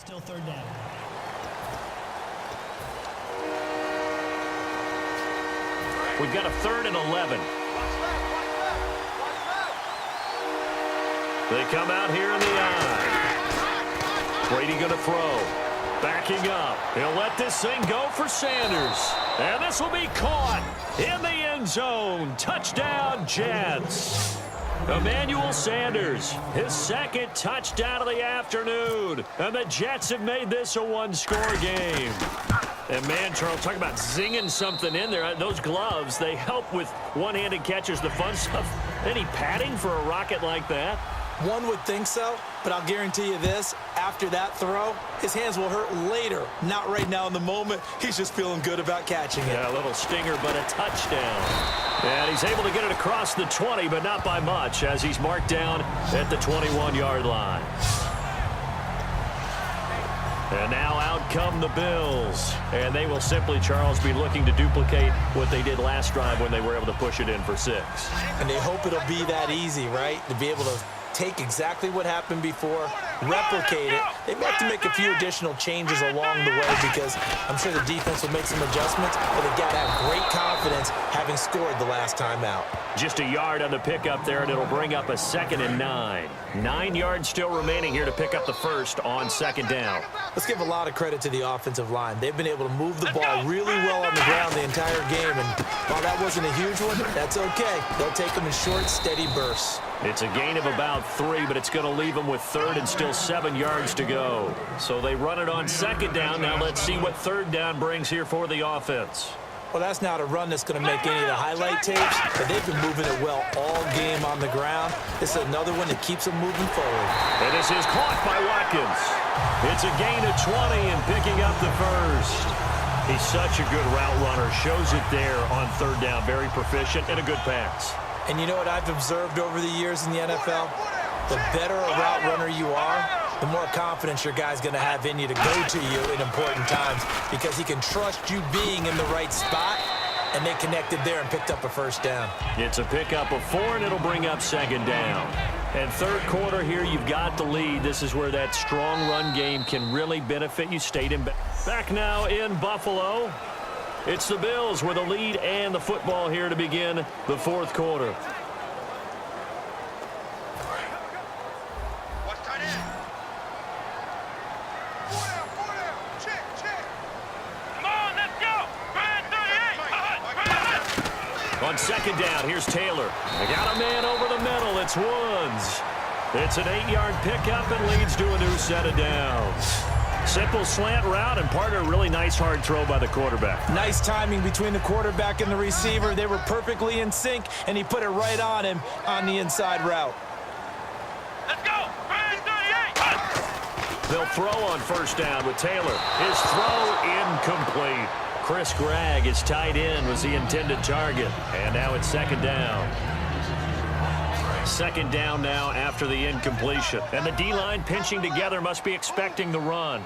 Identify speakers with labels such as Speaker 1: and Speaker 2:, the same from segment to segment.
Speaker 1: Still third down.
Speaker 2: We've got a 3rd and 11. They come out here in the I. Brady going to throw. Backing up. He'll let this thing go for Sanders. And this will be caught in the end zone. Touchdown, Jets. Emmanuel Sanders, his 2nd touchdown of the afternoon. And the Jets have made this a one-score game. And, man, Charles, talk about zinging something in there. Those gloves, they help with one-handed catches, the fun stuff. Any padding for a rocket like that?
Speaker 3: One would think so, but I'll guarantee you this. After that throw, his hands will hurt later. Not right now in the moment. He's just feeling good about catching it.
Speaker 2: Yeah, a little stinger, but a touchdown. And he's able to get it across the 20, but not by much, as he's marked down at the 21-yard line. And now out come the Bills. And they will simply, Charles, be looking to duplicate what they did last drive when they were able to push it in for 6.
Speaker 3: And they hope it'll be that easy, right? To be able to take exactly what happened before, replicate it. They may have to make a few additional changes along the way because I'm sure the defense will make some adjustments, but they've got to have great confidence having scored the last time out.
Speaker 2: Just a yard on the pickup there, and it'll bring up a 2nd and 9. 9 yards still remaining here to pick up the first on 2nd down.
Speaker 3: Let's give a lot of credit to the offensive line. They've been able to move the ball really well on the ground the entire game, and while that wasn't a huge one, that's okay. They'll take them in short, steady bursts.
Speaker 2: It's a gain of about 3, but it's going to leave them with 3rd and still 7 yards to go. So they run it on 2nd down. Now let's see what 3rd down brings here for the offense.
Speaker 3: Well, that's not a run that's going to make any of the highlight tapes, but they've been moving it well all game on the ground. This is another one that keeps them moving forward.
Speaker 2: And this is caught by Watkins. It's a gain of 20 and picking up the first. He's such a good route runner. Shows it there on 3rd down. Very proficient and a good pass.
Speaker 3: And you know what I've observed over the years in the NFL? The better a route runner you are, the more confidence your guy's going to have in you to go to you in important times because he can trust you being in the right spot, and they connected there and picked up a first down.
Speaker 2: It's a pickup of 4, and it'll bring up 2nd down. And 3rd quarter here, you've got the lead. This is where that strong run game can really benefit you. Back now in Buffalo. It's the Bills with the lead and the football here to begin the 4th quarter. On 2nd down, here's Taylor. They got a man over the middle. It's Woods. It's an 8-yard pickup and leads to a new set of downs. Simple slant route and part of a really nice hard throw by the quarterback.
Speaker 3: Nice timing between the quarterback and the receiver. They were perfectly in sync, and he put it right on him on the inside route.
Speaker 4: Let's go!
Speaker 2: They'll throw on 1st down with Taylor. His throw incomplete. Chris Gregg, his tight end, was the intended target. And now it's 2nd down. 2nd down now after the incompletion. And the D-line pinching together must be expecting the run.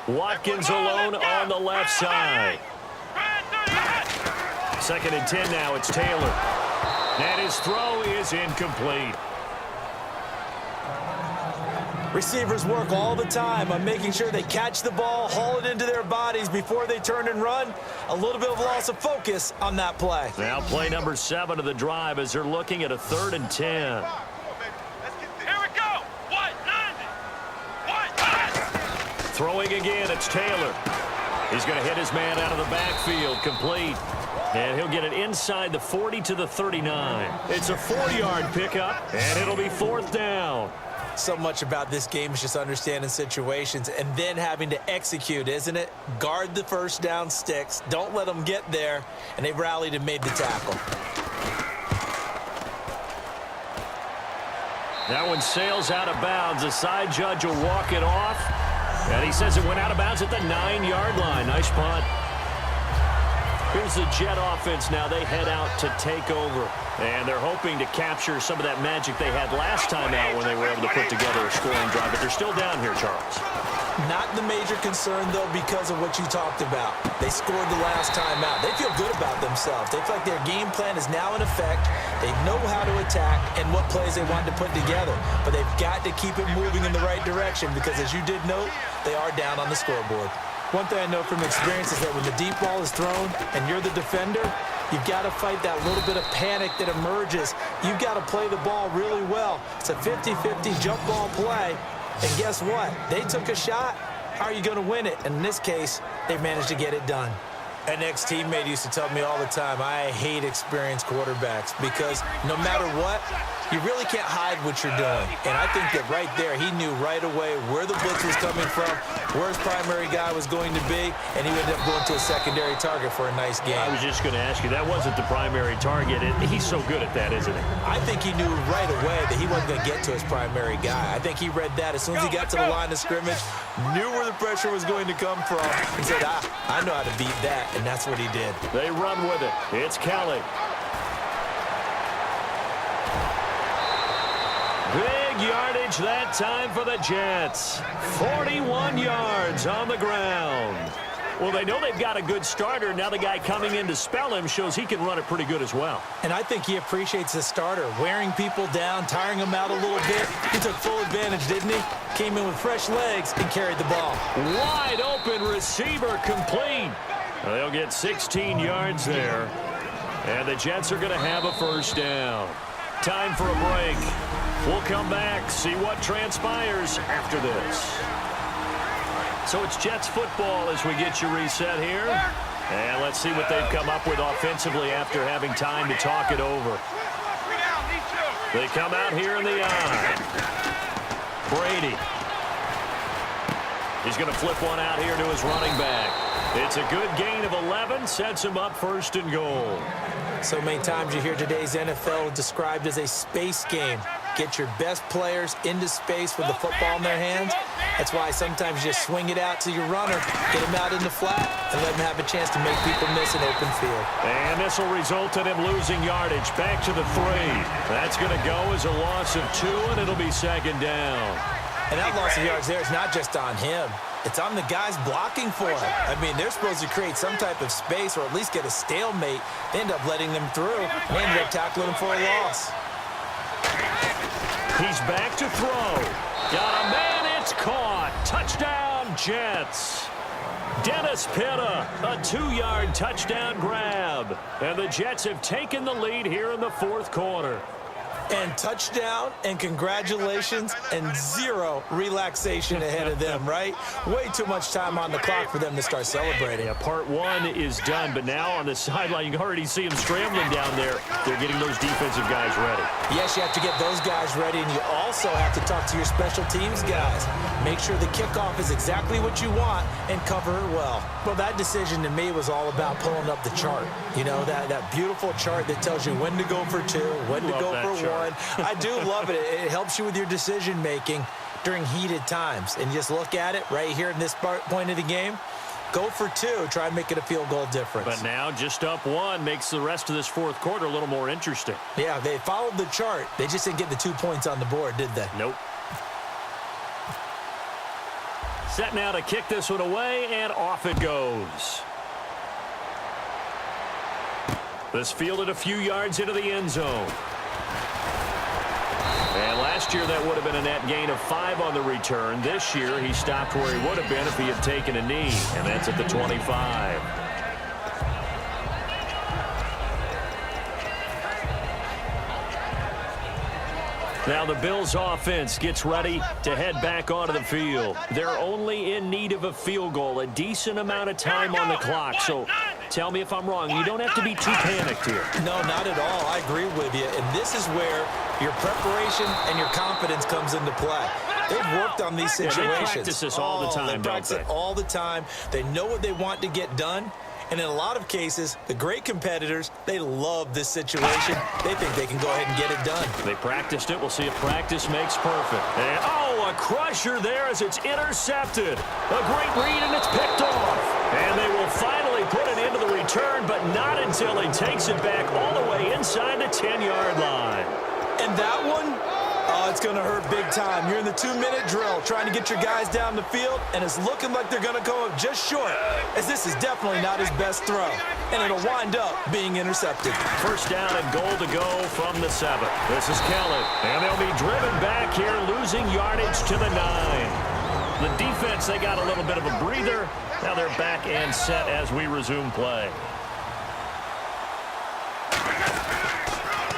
Speaker 2: Watkins alone on the left side. 2nd and 10 now. It's Taylor. And his throw is incomplete.
Speaker 3: Receivers work all the time on making sure they catch the ball, haul it into their bodies before they turn and run. A little bit of loss of focus on that play.
Speaker 2: Now play number 7 of the drive as they're looking at a 3rd and 10.
Speaker 4: Here we go!
Speaker 2: Throwing again, it's Taylor. He's going to hit his man out of the backfield, complete. And he'll get it inside the 40 to the 39. It's a 4-yard pickup, and it'll be 4th down.
Speaker 3: So much about this game is just understanding situations and then having to execute, isn't it? Guard the 1st down sticks. Don't let them get there. And they rallied and made the tackle.
Speaker 2: That one sails out of bounds. The side judge will walk it off. And he says it went out of bounds at the 9-yard line. Nice punt. Here's the Jet offense now. They head out to take over. And they're hoping to capture some of that magic they had last time out when they were able to put together a scoring drive. But they're still down here, Charles.
Speaker 3: Not the major concern, though, because of what you talked about. They scored the last time out. They feel good about themselves. They feel like their game plan is now in effect. They know how to attack and what plays they want to put together. But they've got to keep it moving in the right direction because, as you did note, they are down on the scoreboard. One thing I know from experience is that when the deep ball is thrown and you're the defender, you've got to fight that little bit of panic that emerges. You've got to play the ball really well. It's a 50-50 jump ball play. And guess what? They took a shot. How are you going to win it? And in this case, they managed to get it done. An ex-teammate used to tell me all the time, I hate experienced quarterbacks because no matter what, you really can't hide what you're doing. And I think that right there, he knew right away where the blitz was coming from, where his primary guy was going to be, and he ended up going to a secondary target for a nice game.
Speaker 2: I was just going to ask you, that wasn't the primary target. He's so good at that, isn't he?
Speaker 3: I think he knew right away that he wasn't going to get to his primary guy. I think he read that as soon as he got to the line of scrimmage, knew where the pressure was going to come from, and said, I know how to beat that, and that's what he did.
Speaker 2: They run with it. It's Kelly. Big yardage that time for the Jets. 41 yards on the ground. Well, they know they've got a good starter. Now the guy coming in to spell him shows he can run it pretty good as well.
Speaker 3: And I think he appreciates the starter, wearing people down, tiring them out a little bit. He took full advantage, didn't he? Came in with fresh legs and carried the ball.
Speaker 2: Wide open receiver complete. They'll get 16 yards there. And the Jets are going to have a first down. Time for a break. We'll come back, see what transpires after this. So it's Jets football as we get you reset here. And let's see what they've come up with offensively after having time to talk it over. They come out here in the eye. Brady. He's going to flip one out here to his running back. It's a good gain of 11, sets him up first and goal.
Speaker 3: So many times you hear today's NFL described as a space game. Get your best players into space with the football in their hands. That's why sometimes you just swing it out to your runner, get him out in the flat, and let him have a chance to make people miss an open field.
Speaker 2: And this will result in him losing yardage. Back to the 3. That's going to go as a loss of 2, and it'll be second down.
Speaker 3: And that loss of yards there is not just on him. It's on the guys blocking for him. I mean, they're supposed to create some type of space or at least get a stalemate. They end up letting them through, and they ended up tackling him for a loss.
Speaker 2: He's back to throw. Got a man, it's caught. Touchdown, Jets. Dennis Pitta, a 2-yard touchdown grab. And the Jets have taken the lead here in the fourth quarter.
Speaker 3: And touchdown, and congratulations, and 0 relaxation ahead of them, right? Way too much time on the clock for them to start celebrating.
Speaker 2: Yeah, part 1 is done, but now on the sideline, you can already see them scrambling down there. They're getting those defensive guys ready.
Speaker 3: Yes, you have to get those guys ready, and you also have to talk to your special teams guys. Make sure the kickoff is exactly what you want and cover it well. Well, that decision to me was all about pulling up the chart. You know, that beautiful chart that tells you when to go for 2, when to go for 1. I do love it. It helps you with your decision-making during heated times. And just look at it right here in this point of the game. Go for 2. Try and make it a field goal difference.
Speaker 2: But now just up 1 makes the rest of this fourth quarter a little more interesting.
Speaker 3: Yeah, they followed the chart. They just didn't get the 2 points on the board, did they?
Speaker 2: Nope. Set now to kick this one away, and off it goes. This fielded a few yards into the end zone. And last year that would have been a net gain of 5 on the return. This year he stopped where he would have been if he had taken a knee, and that's at the 25. Now the Bills offense gets ready to head back onto the field. They're only in need of a field goal, a decent amount of time on the clock. So tell me if I'm wrong. You don't have to be too panicked here.
Speaker 3: No, not at all. I agree with you. And this is where your preparation and your confidence comes into play. They've worked on these situations.
Speaker 2: Yeah, they practice this all the time,
Speaker 3: They practice it all the time. They know what they want to get done. And in a lot of cases, the great competitors, they love this situation. They think they can go ahead and get it done.
Speaker 2: They practiced it. We'll see if practice makes perfect. And, a crusher there as it's intercepted. A great read, and it's picked off. And they will finally put it into the return, but not until he takes it back all the way inside the 10-yard line.
Speaker 3: And that one, it's going to hurt big big time. You're in the 2-minute drill trying to get your guys down the field, and it's looking like they're going to go up just short, as this is definitely not his best throw, and it'll wind up being intercepted.
Speaker 2: First down and goal to go from the 7. This is Kelly, and they'll be driven back here, losing yardage to the 9. The defense, they got a little bit of a breather. Now they're back and set as we resume play.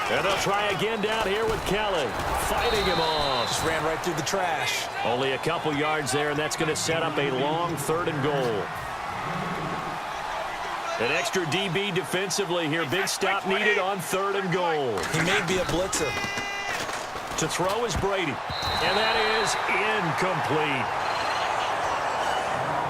Speaker 2: And they'll try again down here with Kelly, fighting him off.
Speaker 3: Just ran right through the trash.
Speaker 2: Only a couple yards there, and that's going to set up a long 3rd and goal. An extra DB defensively here. Big stop needed on 3rd and goal.
Speaker 3: He may be a blitzer.
Speaker 2: To throw is Brady, and that is incomplete.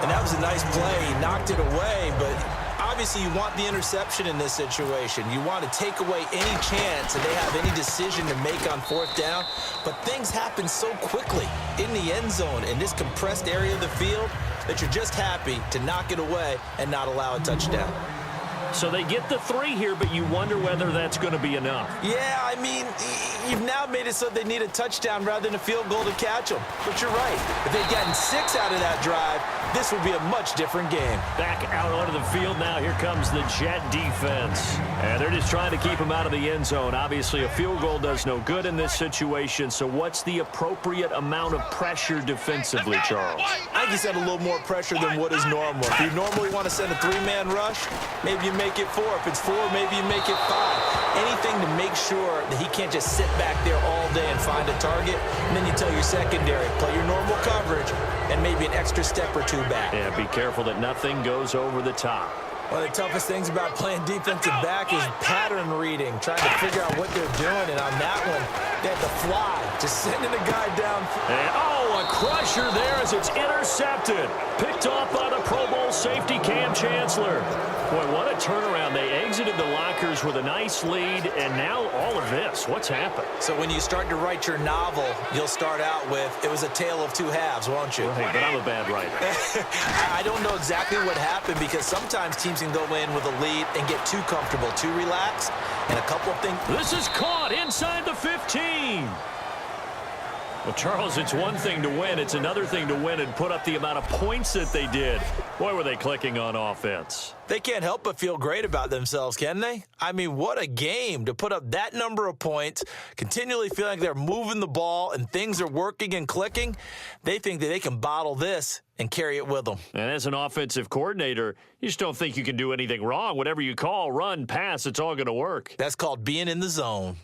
Speaker 3: And that was a nice play. He knocked it away, but obviously you want the interception in this situation. You want to take away any chance that they have any decision to make on 4th down. But things happen so quickly in the end zone in this compressed area of the field that you're just happy to knock it away and not allow a touchdown.
Speaker 2: So they get the 3 here, but you wonder whether that's going to be enough.
Speaker 3: Yeah, I mean, you've now made it so they need a touchdown rather than a field goal to catch them. But you're right. If they'd gotten 6 out of that drive, this would be a much different game.
Speaker 2: Back out onto the field now. Here comes the Jet defense. And they're just trying to keep him out of the end zone. Obviously, a field goal does no good in this situation. So what's the appropriate amount of pressure defensively, Charles?
Speaker 3: I think he's had a little more pressure than what is normal. If you normally want to send a 3-man rush, maybe you make it 4. If it's 4, maybe you make it 5. Anything to make sure that he can't just sit back there all day and find a target. And then you tell your secondary, play your normal coverage and maybe an extra step or 2 back.
Speaker 2: Yeah, be careful that nothing goes over the top.
Speaker 3: One of the toughest things about playing defensive back is pattern reading, trying to figure out what they're doing. And on that one, they had to fly, just sending a guy down.
Speaker 2: And, a crusher there as it's intercepted. Picked off by the Pro Bowl safety Cam Chancellor. Boy, what a turnaround. They exited the lockers with a nice lead, and now all of this. What's happened?
Speaker 3: So when you start to write your novel, you'll start out with, it was a tale of 2 halves, won't you?
Speaker 2: Well, hey, but I'm a bad writer.
Speaker 3: I don't know exactly what happened because sometimes teams can go in with a lead and get too comfortable, too relaxed, and a couple of things.
Speaker 2: This is caught inside the 15. Well, Charles, it's one thing to win. It's another thing to win and put up the amount of points that they did. Boy, were they clicking on offense.
Speaker 3: They can't help but feel great about themselves, can they? I mean, what a game to put up that number of points, continually feeling like they're moving the ball and things are working and clicking. They think that they can bottle this and carry it with them.
Speaker 2: And as an offensive coordinator, you just don't think you can do anything wrong. Whatever you call, run, pass, it's all going to work.
Speaker 3: That's called being in the zone.